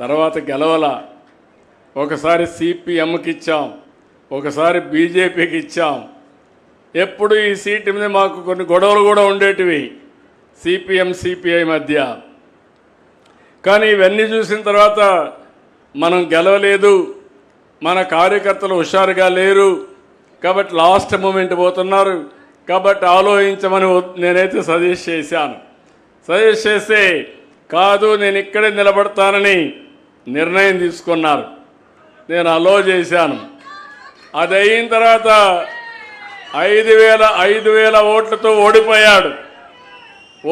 తర్వాత గెలవల. ఒకసారి సిపిఎంకి ఇచ్చాం, ఒకసారి బీజేపీకి ఇచ్చాం. ఎప్పుడు ఈ సీటు మీద మాకు కొన్ని గొడవలు కూడా ఉండేటివి సిపిఎం సిపిఐ మధ్య. కానీ ఇవన్నీ చూసిన తర్వాత మనం గెలవలేదు, మన కార్యకర్తలు హుషారుగా లేరు కాబట్టి లాస్ట్ మూమెంట్ పోతున్నారు కాబట్టి ఆలోచించమని నేనైతే సజెస్ట్ చేశాను. సజెస్ట్ చేస్తే కాదు నేను ఇక్కడే నిలబడతానని నిర్ణయం తీసుకున్నారు. నేను అలో చేశాను. అది అయిన తర్వాత 5,000 ఓట్లతో ఓడిపోయాడు.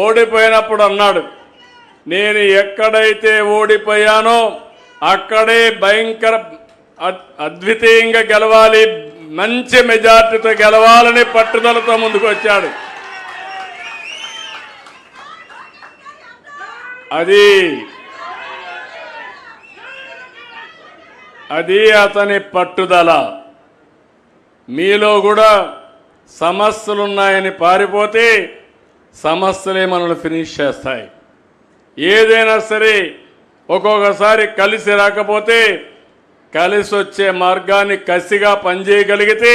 ఓడిపోయినప్పుడు అన్నాడు, నేను ఎక్కడైతే ఓడిపోయానో అక్కడే భయంకర అద్వితీయంగా గెలవాలి, మంచి మెజార్టీతో గెలవాలని పట్టుదలతో ముందుకు వచ్చాడు. అది అతని పట్టుదల. మీలో కూడా సమస్యలున్నాయని పారిపోతే సమస్యలే మనల్ని ఫినిష్ చేస్తాయి. ఏదైనా సరే ఒక్కొక్కసారి కలిసి రాకపోతే కలిసి వచ్చే మార్గాన్ని కసిగా పనిచేయగలిగితే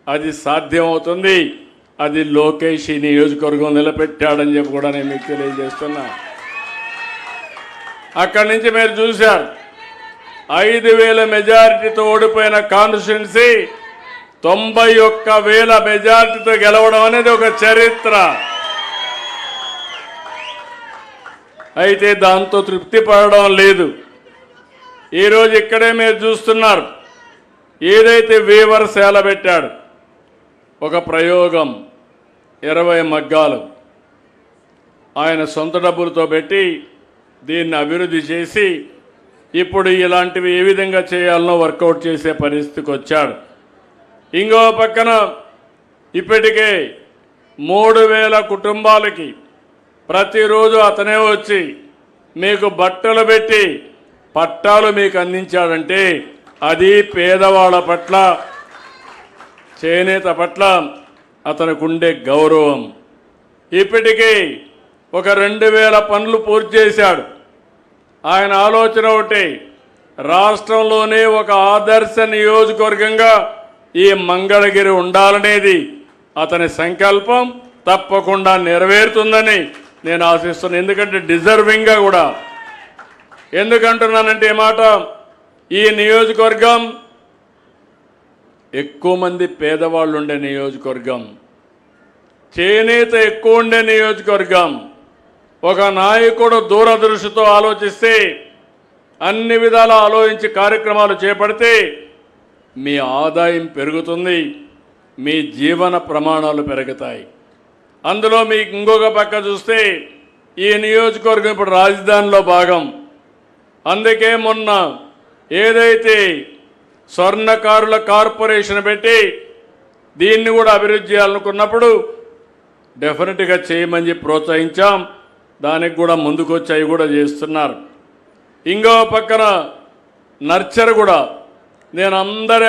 అది సాధ్యమవుతుంది. అది లోకేష్ ఈ నియోజకవర్గం నిలబెట్టాడని చెప్పి కూడా నేను మీకు తెలియజేస్తున్నా. అక్కడి నుంచి మీరు చూశారు 5,000 మెజారిటీతో ఓడిపోయిన కాన్స్టిట్యున్సీ 91,000 మెజారిటీతో గెలవడం అనేది ఒక చరిత్ర. అయితే దాంతో తృప్తి పడడం లేదు. ఈరోజు ఇక్కడే మీరు చూస్తున్నారు, ఏదైతే వీవర్ సేల పెట్టాడు, ఒక ప్రయోగం 20 మగ్గాలు ఆయన సొంత డబ్బులతో పెట్టి దీన్ని అభివృద్ధి చేసి ఇప్పుడు ఇలాంటివి ఏ విధంగా చేయాలనో వర్కౌట్ చేసే పరిస్థితికి వచ్చాడు. ఇంకో పక్కన ఇప్పటికే 3,000 కుటుంబాలకి ప్రతిరోజు అతనే వచ్చి మీకు బట్టలు పెట్టి పట్టాలు మీకు అందించాడంటే అది పేదవాళ్ళ పట్ల, చేనేత పట్ల అతనికి ఉండే గౌరవం. ఇప్పటికీ ఒక 2,000 పనులు పూర్తి చేశాడు. ఆయన ఆలోచన ఒకటి, రాష్ట్రంలోనే ఒక ఆదర్శ నియోజకవర్గంగా ఈ మంగళగిరి ఉండాలనేది అతని సంకల్పం. తప్పకుండా నెరవేరుతుందని నేను ఆశిస్తున్నాను. ఎందుకంటే డిజర్వింగ్గా కూడా. ఎందుకంటున్నానంటే ఈ మాట, ఈ నియోజకవర్గం ఎక్కువ మంది పేదవాళ్ళు ఉండే నియోజకవర్గం, చేనేత ఎక్కువ ఉండే నియోజకవర్గం. ఒక నాయకుడు దూరదృష్టితో ఆలోచిస్తే, అన్ని విధాలా ఆలోచించి కార్యక్రమాలు చేపడితే మీ ఆదాయం పెరుగుతుంది, మీ జీవన ప్రమాణాలు పెరుగుతాయి. అందులో మీకు ఇంకొక పక్క చూస్తే ఈ నియోజకవర్గం ఇప్పుడు రాజధానిలో భాగం. అందుకే మొన్న ఏదైతే స్వర్ణకారుల కార్పొరేషన్ పెట్టి దీన్ని కూడా అభివృద్ధి చేయాలనుకున్నప్పుడు డెఫినెట్గా చేయమని ప్రోత్సహించాం. దానికి కూడా ముందుకు వచ్చి అవి కూడా చేస్తున్నారు. ఇంకో పక్కన నర్చర్ కూడా నేను అందరి